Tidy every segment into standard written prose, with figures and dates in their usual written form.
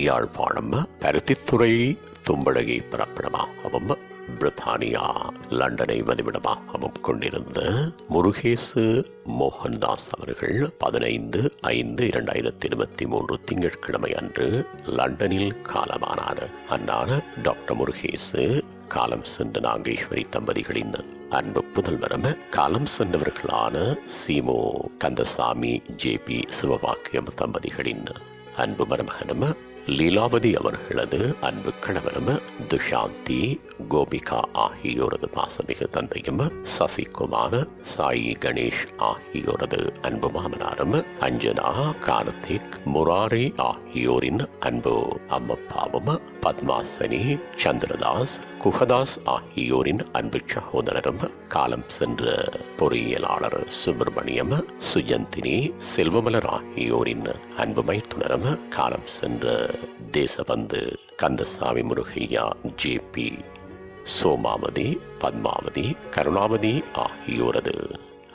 யாழ்ப்பாணம் பருத்தித்துறை தும்படகை பிறப்பிடமாகவும் பிரித்தானியா லண்டனை வதிவிடமாகவும் கொண்டிருந்த முருகேசு மோகன்தாஸ் அவர்கள் 15/5/2023 திங்கட்கிழமை அன்று லண்டனில் காலமானார். அன்னார் டாக்டர் முருகேசு காலம் சென்ற நாகேஸ்வரி தம்பதிகளின் அன்பு புதல்வரும் காலம் சென்றவர்களான சீமோ கந்தசாமி ஜேபி சிவபாக்கியம் தம்பதிகளின் அன்பு மருமகனும் லீலாவதி அவர்களது அன்பு கணவரும் துஷாந்தி கோபிகா ஆகியோரது பாசமிகு தந்தையும் சசிகுமார் சாயி கணேஷ் ஆகியோரது அன்பு மாமனாரும் அஞ்சனா கார்த்திக் முராரி ஆகியோரின் அன்பு அம்மப்பாவும் பத்மாசனி சந்திரதாஸ் குகதாஸ் ஆகியோரின் அன்பு சகோதரரும் காலம் சென்ற பொறியியலாளர் சுப்பிரமணியம் சுஜந்தினி செல்வமலர் ஆகியோரின் அன்பு மைத்துனரும் காலம் சென்ற தேசபந்து கந்தசாமி முருகையா ஜேபி சோமாவதி பத்மாவதி கருணாவதி ஆகியோரது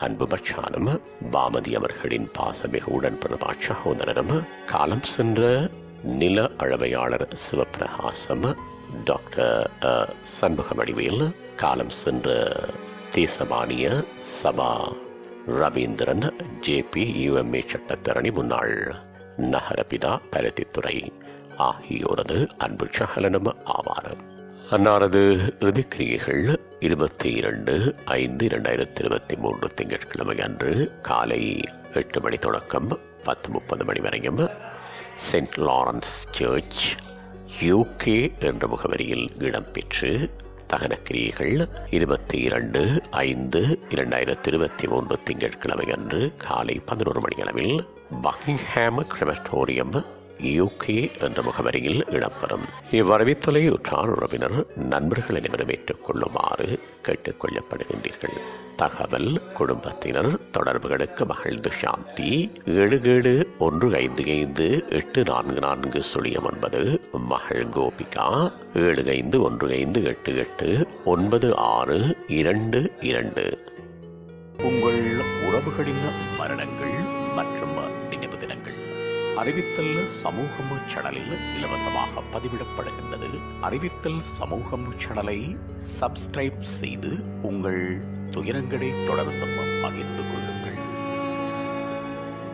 அன்பு மச்சானும் பாமதி அவர்களின் பாசமிகு உடன்பிறவா சகோதரரும் காலம் சென்ற நில அளவையாளர் சிவபிரகாசம் டாக்டர் சண்முகவடிவேல் காலம் சென்ற தேசமானிய சபா ரவீந்திரன் ஜேபி யுஎம்ஏ சட்டத்தரணி முன்னாள் நகரபிதா பருத்தித்துறை ஆகியோரது அன்பு சகலனும் ஆவார். அன்னாரது இறுதிக்கிரியைகள் 22/5/2023 திங்கட்கிழமை அன்று காலை 8 மணி தொடக்கம் 10:30 மணி வரையும் செயின்ட் லாரன்ஸ் சர்ச் UK என்ற முகவரியில் இடம்பெற்று தகனக்கிரியைகள் 22/5/2023 திங்கட்கிழமை அன்று காலை 11 மணி அளவில் பக்கிங்ஹாம் கிரெமட்டோரியம் UK என்ற முகவரியில் இடம்பெறும். இவ்வரவித்தலை உற்றார் உறவினர் நண்பர்கள் அனைவரும் ஏற்றுக்கொள்ளுமாறு கேட்டுக்கொள்ளப்படுகின்றீர்கள். தகவல் குடும்பத்தினர் தொடர்புகளுக்கு மகள் துஷாந்தி 7715584409, மகள் கோபிகா 7515889622. உங்கள் உறவுகளின் மரணங்கள் மற்றும் நினைவு தினங்கள் அறிவித்தல் சமூகம் சேனலில் இலவசமாக பதிவிடப்படுகின்றது. அறிவித்தல் சமூகம் சேனலை சப்ஸ்கிரைப் செய்து உங்கள் துயரங்களை தொடர்ந்து பகிர்ந்து கொள்ளுங்கள்.